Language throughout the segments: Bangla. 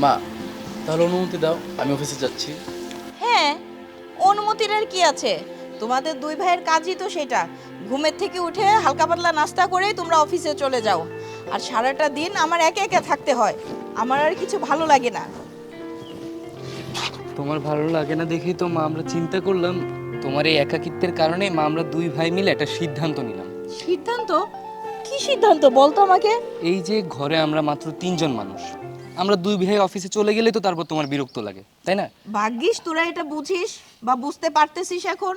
মা, তাহলে অনুমতি দাও, আমি অফিসে যাচ্ছি। হ্যাঁ, অনুমতির আর কি আছে? তোমাদের দুই ভাইয়ের কাজই তো সেটা। ঘুমের থেকে উঠে হালকা পাতলা নাস্তা করেই তোমরা অফিসে চলে যাও, আর সারাটা দিন আমার একা একা থাকতে হয়। আমার আর কিছু ভালো লাগে না। তোমার ভালো লাগে না দেখেই তো মা আমরা চিন্তা করলাম, তোমার এই একাকিত্বের কারণে মা আমরা দুই ভাই মিলে একটা সিদ্ধান্ত নিলাম। সিদ্ধান্ত? কি সিদ্ধান্ত বলতো আমাকে? এই যে ঘরে আমরা মাত্র 3জন মানুষ, আমরা দুই ভাই অফিসে চলে গেলে তো তারপর তোমার বিরক্ত লাগে, তাই না? ভাগ্যিস তোরা এটা বুঝিস বা বুঝতে পারতেছিস এখন।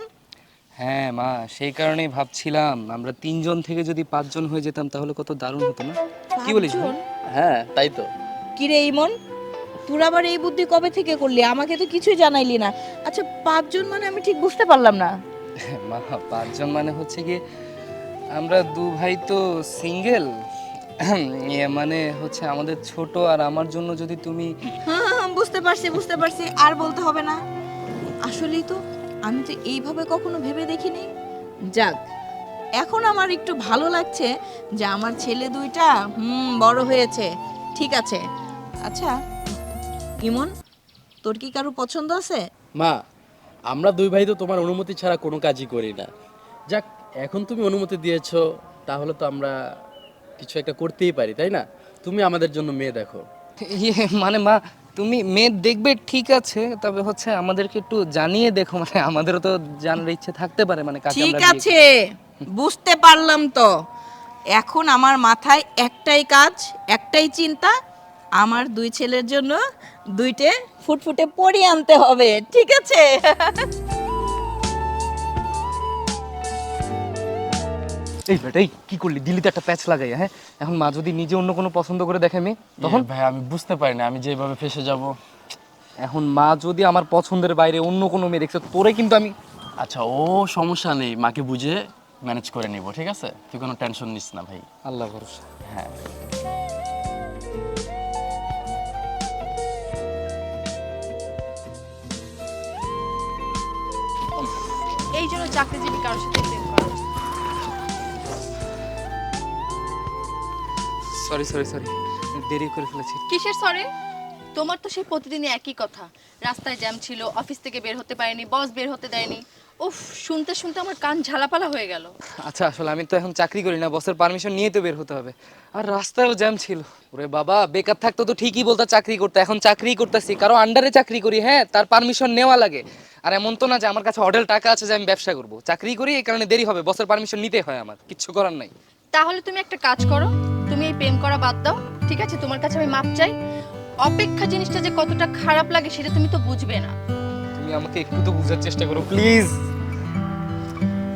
হ্যাঁ মা, সেই কারণেই ভাবছিলাম আমরা 3জন থেকে যদি 5জন হয়ে যেতাম তাহলে কত দারুণ হতো না? কি বলিস ভাই? পাঁচজন? হ্যাঁ, তাই তো। কি রে ইমন, তোরা আবার এই বুদ্ধি কবে থেকে করলি? আমাকে তো কিছুই জানাইলি না। আচ্ছা, 5 জন মানে আমি ঠিক বুঝতে পারলাম না। মা 5জন মানে হচ্ছে কি, আমরা দু ভাই তো সিঙ্গেল, মানে হচ্ছে আমাদের ছোট আর আমার জন্য যদি তুমি হ্যাঁ হ্যাঁ, বুঝতে পারছি বুঝতে পারছি, আর বলতে হবে না। আসলেই তো আমি তো এইভাবে কখনো ভেবে দেখিনি। যাক, এখন আমার একটু ভালো লাগছে যে আমার ছেলে দুইটা বড় হয়েছে। ঠিক আছে। আচ্ছা ইমন, তোর কি কারো পছন্দ আছে? মা, আমরা দুই ভাই তো তোমার অনুমতি ছাড়া কোনো কাজই করি না। যাক, এখন তুমি অনুমতি দিয়েছো, তাহলে তো আমরা কিছু একটা করতেই পারি, তাই না? তুমি আমাদের জন্য মেয়ে দেখো। মানে মা, তুমি মেয়ে দেখবে ঠিক আছে, তবে হচ্ছে আমাদেরকে একটু জানিয়ে দেখো, মানে আমাদেরও তো জানার ইচ্ছে থাকতে পারে, মানে কাকে ঠিক আমরা বিয়ে আছে, বুঝতে পারলাম তো। এখন আমার মাথায় একটাই কাজ, একটাই চিন্তা। আমার দুই ছেলের জন্য দুইটে ফুটফুটে পরি আনতে হবে। ঠিক আছে? এই বেটাই কি করলি, দিল্লিতে একটা প্যাচ লাগাই। হ্যাঁ, এখন মা যদি নিজে অন্য কোনো পছন্দ করে দেখে মেয়ে, তখন ভাই আমি বুঝতে পারি না, আমি যেভাবে ফেসে যাব। এখন মা যদি আমার পছন্দের বাইরে অন্য কোনো মেয়ে দেখছে, তোরে কিন্তু আমি। আচ্ছা, ও সমস্যা নেই, মাকে বুঝে ম্যানেজ করে নিব, ঠিক আছে? তুই কোনো টেনশন নিস না ভাই। আল্লাহ ভরসা। হ্যাঁ। এই জন্য চাকরিজীবী কারোর সাথে প্রেম করা উচিত না। সরি সরি সরি, দেরি করে ফেলেছি। কিসের সরি? তোমার তো সেই প্রতিদিনই একই কথা। রাস্তায় জ্যাম ছিল, অফিস থেকে বের হতে পারিনি, বস বের হতে দেয়নি। উফ, শুনতে শুনতে আমার কান ঝালাপালা হয়ে গেল। আচ্ছা, আসলে আমি তো এখন চাকরি করি না, বসের পারমিশন নিয়ে তো বের হতে হবে, আর রাস্তায়ও জ্যাম ছিল। ওরে বাবা, বেকার থাকতো তো ঠিকই বলতো চাকরি করতে, এখন চাকরি করতেছি, কারো আন্ডারে চাকরি করি, হ্যাঁ, তার পারমিশন নেওয়া লাগে। আর এমন তো না যে আমার কাছে হোটেল টাকা আছে যে আমি ব্যবসা করব, চাকরি করি এই কারণে দেরি হবে, বসের পারমিশন নিতে হয়, আমার কিচ্ছু করার নাই। তাহলে তুমি একটা কাজ করো, তুমি এই প্রেম করা বাদ দাও। ঠিক আছে, তোমার কাছে আমি মাপ চাই। অপেক্ষা জিনিসটা যে কতটা খারাপ লাগে সেটা তুমি তো বুঝবে না। তুমি আমাকে একটু তো বোঝার চেষ্টা করো প্লিজ।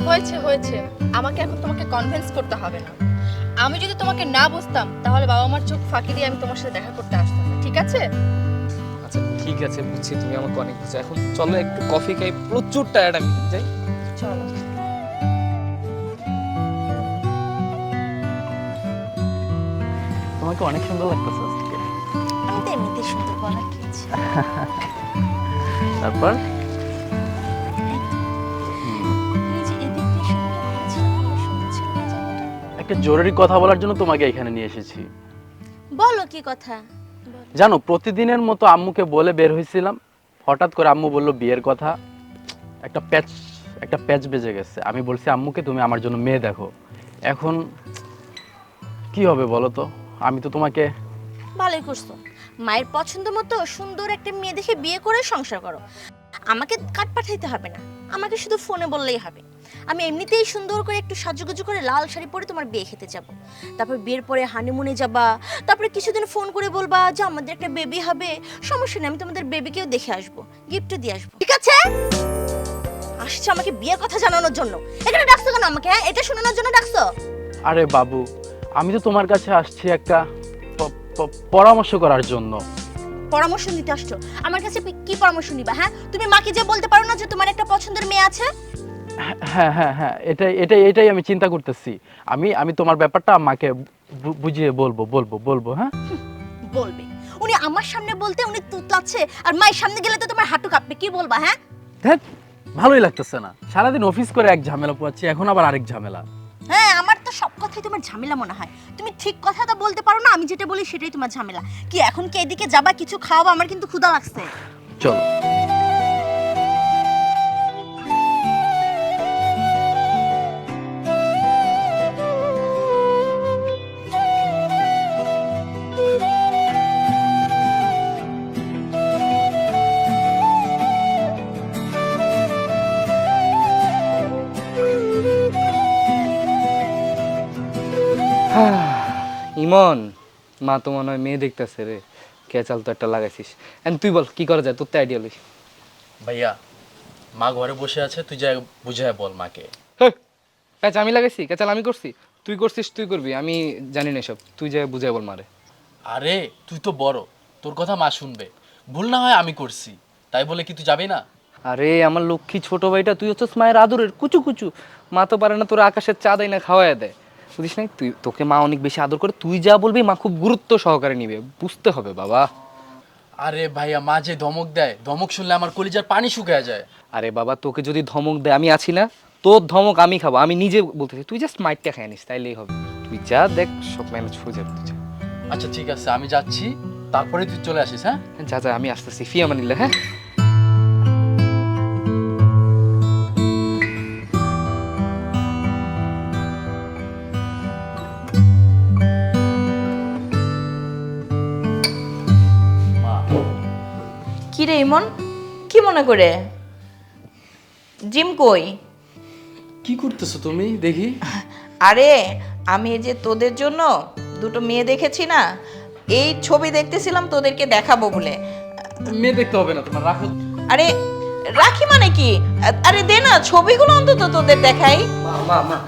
হয়েছে হয়েছে, আমাকে এখন তোমাকে কনভিন্স করতে হবে না। আমি যদি তোমাকে না বুঝতাম তাহলে বাবা মার চোখ ফাঁকি দিয়ে আমি তোমার সাথে দেখা করতে আসতাম না, ঠিক আছে? আচ্ছা ঠিক আছে, বুঝছি, তুমি আমাকে অনেক বুঝছো। এখন চলো একটু কফি খাই, প্রচুর টায়ার্ড আমি, যাই। চলো। তোমাকে অনেক সুন্দর লাগতেছে আজকে। আমি তো এমনিতেই সুন্দর বলা খেয়েছি। তারপর একটা জরুরি কথা বলার জন্য তোমাকে এখানে নিয়ে এসেছি। বলো কি কথা? জানো, প্রতিদিনের মতো আম্মুকে বলে বের হয়েছিলাম, হঠাৎ করে আম্মু বলল বিয়ের কথা। একটা প্যাচ বেজে গেছে। আমি বলছি আম্মুকে তুমি আমার জন্য মেয়ে দেখো। এখন কি হবে বলো তো? আমি তো তোমাকে। ভালোই করছো, মায়ের পছন্দ মতো সুন্দর একটা মেয়ে দেখে বিয়ে করে সংসার করো। আমাকে কাট পাঠাইতে হবে না, আমাকে শুধু ফোনে বললেই হবে। আমি এমনিতেই সুন্দর করে একটু সাজুগুজু করে লাল শাড়ি পরে তোমার বিয়ে খেতে যাব। তারপর বিয়ের পরে হানিমুনে যাবা, তারপরে কিছুদিন ফোন করে বলবা যে আমাদের একটা বেবি হবে। সমস্যা নেই, আমি তোমাদের বেবিকেও দেখে আসবো, গিফটও দিয়ে আসবো, ঠিক আছে? আসছে আমাকে বিয়ের কথা জানানোর জন্য। এখানে ডাকছো কেন আমাকে? হ্যাঁ, এটা শোনানোর জন্য ডাকছো? আরে বাবু, আমি তো তোমার কাছে আসছি একটা পরামর্শ করার জন্য। পরামর্শ নিতে আসছো? আমার কাছে কি পরামর্শ নিবা? হ্যাঁ, তুমি মাকে যে বলতে পারো না যে তোমার একটা পছন্দের মেয়ে আছে? হ্যাঁ হ্যাঁ হ্যাঁ, এটাই আমি চিন্তা করতেছি। আমি তোমার ব্যাপারটা মাকে বুঝিয়ে বলবো। হ্যাঁ, বলবে? উনি আমার সামনে বলতে উনি তুতলাচ্ছে, আর মায়ের সামনে গেলে তো তোমার হাঁটু কাঁপবে। কি বলবা? হ্যাঁ, ভালোই লাগতেছে না, সারাদিন অফিস করে এক ঝামেলা পোয়াচ্ছি, এখন আবার আরেক ঝামেলা। হ্যাঁ, আমার তো সব কথাই তোমার ঝামেলা মনে হয়। তুমি ঠিক কথাটা বলতে পারো না, আমি যেটা বলি সেটাই তোমার ঝামেলা। কি এখন কি এদিকে যাবা, কিছু খাওয়াবো? আমার কিন্তু ক্ষুধা লাগছে। চলো। ইমন, মা তো মনে হয় মেয়ে দেখতেছে রে, কেচাল তো একটা লাগাইছিস। এন্ড তুই বল কি করা যায়, তোর তো আইডিয়া লই। ভাইয়া, মা ঘরে বসে আছে, তুই যা বুঝায় বল মাকে। প্যাচ আমি লাগাইছি, কেচাল আমি করছি? তুই করছিস, তুই করবি, আমি জানি না এসব। তুই যা বুঝাই বল মারে। আরে তুই তো বড়, তোর কথা মা শুনবে। ভুল না হয় আমি করছি, তাই বলে কি তুই যাবি না? আরে আমার লক্ষ্মী ছোট ভাইটা, তুই হচ্ছিস মায়ের আদরের কুচু কুচু। মা তো পারে না তোর আকাশের চা দেয় না, খাওয়ায় দেয়, বুঝিস নাই? তুই, তোকে মা অনেক বেশি আদর করে, তুই যা বলবি মা খুব গুরুত্ব সহকারে নিবে, বুঝতে হবে বাবা। আরে ভাইয়া, মা যে ধমক দেয়, ধমক শুনলে আমার কলিজার পানি শুকিয়ে যায়। আরে বাবা, তোকে যদি ধমক দেয় আমি আছি না, তোর ধমক আমি খাবো। আমি নিজে বলতেছি, তুই জাস্ট মাইটটা খেয়ে নিস, তাইলেই হবে। তুই যা, দেখ সব ম্যানেজ হয়ে যাবে। তুই যা। আচ্ছা ঠিক আছে, আমি যাচ্ছি, তারপরে তুই চলে আসিস। হ্যাঁ যা যা, আমি আসতেছি, ফি আমানিল্লাহ। হ্যাঁ কি রে ইমন, কি মনে করে? জিম কই? কি করতেছো তুমি দেখি? আরে আমি এই যে তোদের জন্য দুটো মেয়ে দেখেছি না, এই ছবি দেখতেছিলাম তোদেরকে দেখাবো বলে। মেয়ে দেখতে হবে না তোমার, রাখো। আরে রাখি মানে কি? আরে দে না, ছবিগুলো অন্তত তোদের দেখাই। মা মা মা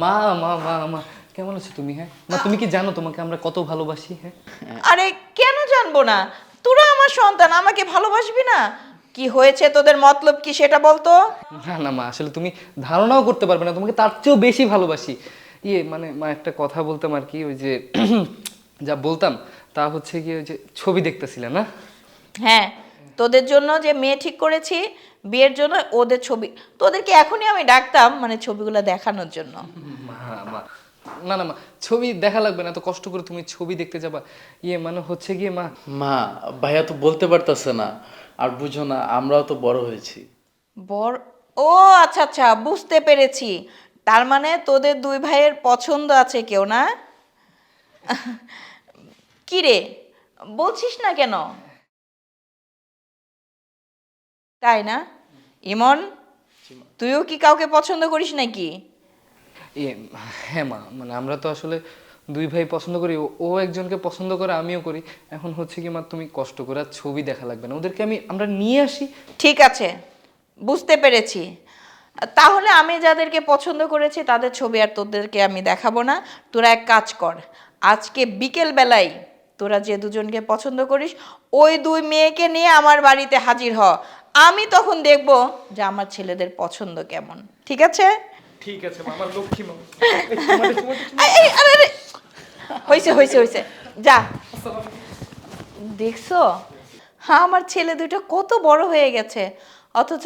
মা মা মা মা কেমন আছো তুমি? হ্যাঁ মা, তুমি কি জানো তোমাকে আমরা কত ভালোবাসি? হ্যাঁ আরে কেন জানবো না? তোরা আমার সন্তান, আমাকে ভালোবাসবি না? কি হয়েছে তোদের, মতলব কি সেটা বলতো। না না মা, আসলে তুমি ধারণাও করতে পারবে না, তোমাকে তার চেয়েও বেশি ভালোবাসি। মানে মা একটা কথা বলতাম আর কি, ওই যে যা বলতাম তা হচ্ছে কি, ওই যে ছবি দেখতেছিলে না? হ্যাঁ, তোদের জন্য যে মেয়ে ঠিক করেছি বিয়ের জন্য, ওদের ছবি তোদেরকে এখনই আমি ডাকতাম, মানে ছবিগুলো দেখানোর জন্য। মা মা না না মা, ছবি দেখা লাগবে না, তো কষ্ট করে তুমি ছবি দেখতে যাবা? মানে হচ্ছে গিয়ে মা, মা, ভাইয়া তো বলতে পারতেছে না, আর বুঝো না আমরাও তো বড় হয়েছি। বর, ও আচ্ছা আচ্ছা, বুঝতে পেরেছি। তার মানে তোদের দুই ভাইয়ের পছন্দ আছে কেউ, না? কি রে, বলছিস না কেন? তাই না ইমন, তুইও কি কাউকে পছন্দ করিস নাকি? হ্যাঁ মা, মানে আমরা তো আসলে দুই ভাই পছন্দ করি, ও একজনকে পছন্দ করে, আমিও করি। এখন হচ্ছে কি মা, তুমি কষ্ট করে আর ছবি দেখা লাগবে না, ওদেরকে আমরা নিয়ে আসি। ঠিক আছে, বুঝতে পেরেছি। তাহলে আমি যাদেরকে পছন্দ করেছি তাদের ছবি আর তোদেরকে আমি দেখাবো না। তোরা এক কাজ কর, আজকে বিকেল বেলায় তোরা যে দুজনকে পছন্দ করিস ওই দুই মেয়েকে নিয়ে আমার বাড়িতে হাজির হ। আমি তখন দেখব যে আমার ছেলেদের পছন্দ কেমন। ঠিক আছে? ঠিক আছে মা, আমার লক্ষ্মী মা। আরে হয়েছে হয়েছে হয়েছে, যা। দেখছো, হ্যাঁ, আমার ছেলে দুটো কত বড় হয়ে গেছে, অথচ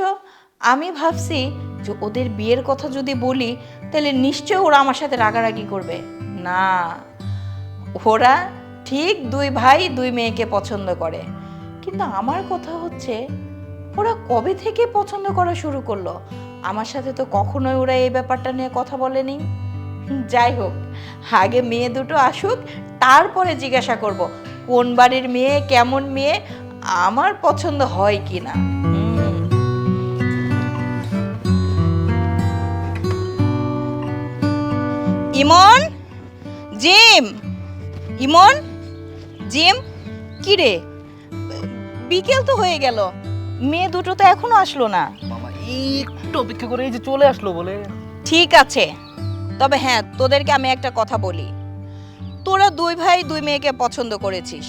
আমি ভাবছি যে ওদের বিয়ের কথা যদি বলি তাহলে নিশ্চয় ওরা আমার সাথে রাগারাগি করবে। না, ওরা ঠিক দুই ভাই দুই মেয়েকে পছন্দ করে। কিন্তু আমার কথা হচ্ছে, ওরা কবে থেকে পছন্দ করা শুরু করলো? আমার সাথে তো কখনোই ওরা এই ব্যাপারটা নিয়ে কথা বলেনি। যাই হোক, আগে মেয়ে দুটো আসুক, তারপরে জিজ্ঞাসা করব কোন বাড়ির মেয়ে, কেমন মেয়ে, আমার পছন্দ হয় কি না। ইমন, জিম, ইমন, জিম, কি রে, বিকেল তো হয়ে গেল, মেয়ে দুটো তো এখনো আসলো না। মামা একটু অপেক্ষা করে, এই যে চলে আসলো বলে। ঠিক আছে, তবে হ্যাঁ, তোদেরকে আমি একটা কথা বলি। তোরা দুই ভাই দুই মেয়েকে পছন্দ করেছিস,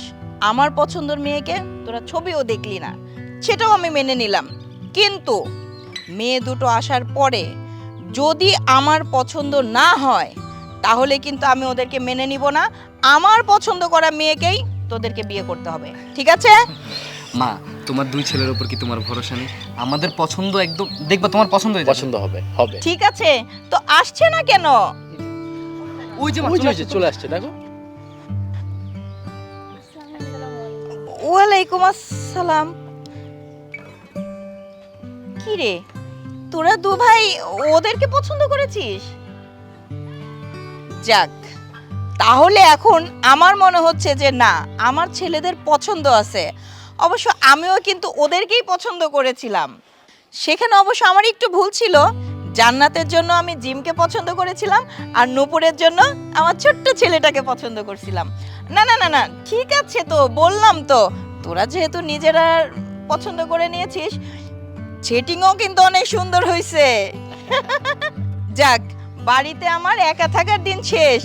আমার পছন্দের মেয়েকে তোরা ছবিও দেখলি না, সেটাও আমি মেনে নিলাম। কিন্তু মেয়ে দুটো আসার পরে যদি আমার পছন্দ না হয় তাহলে কিন্তু আমি ওদেরকে মেনে নিব না। আমার পছন্দ করা মেয়েকেই তোদেরকে বিয়ে করতে হবে, ঠিক আছে? মা, তোমার দুই ছেলের উপর কি তোমার ভরসা নেই? আমাদের পছন্দ একদম দেখবা, তোমার পছন্দ হয়ে যাবে। পছন্দ হবে হবে। ঠিক আছে, তো আসছে না কেন? ওই যে মা, ওই যে চলে ওই যে আসছে। চলে আসছে, দেখো। ওয়ালাইকুম আসসালাম। কি রে, তোরা দু ভাই ওদেরকে পছন্দ করেছিস? যাক, তাহলে এখন আমার মনে হচ্ছে যে না, আমার ছেলেদের পছন্দ আছে। অবশ্য আমিও কিন্তু ওদেরকেই পছন্দ করেছিলাম। সেখানে অবশ্য আমার একটু ভুল ছিল। জান্নাতের জন্য আমি জিমকে পছন্দ করেছিলাম, আর নূপুরের জন্য আমার ছোট্ট ছেলেটাকে পছন্দ করছিলাম। না না না না, ঠিক আছে, তো বললাম তো, তোরা যেহেতু নিজেরা পছন্দ করে নিয়েছিস, সেটিংও কিন্তু অনেক সুন্দর হয়েছে। যাক, বাড়িতে আমার একা থাকার দিন শেষ।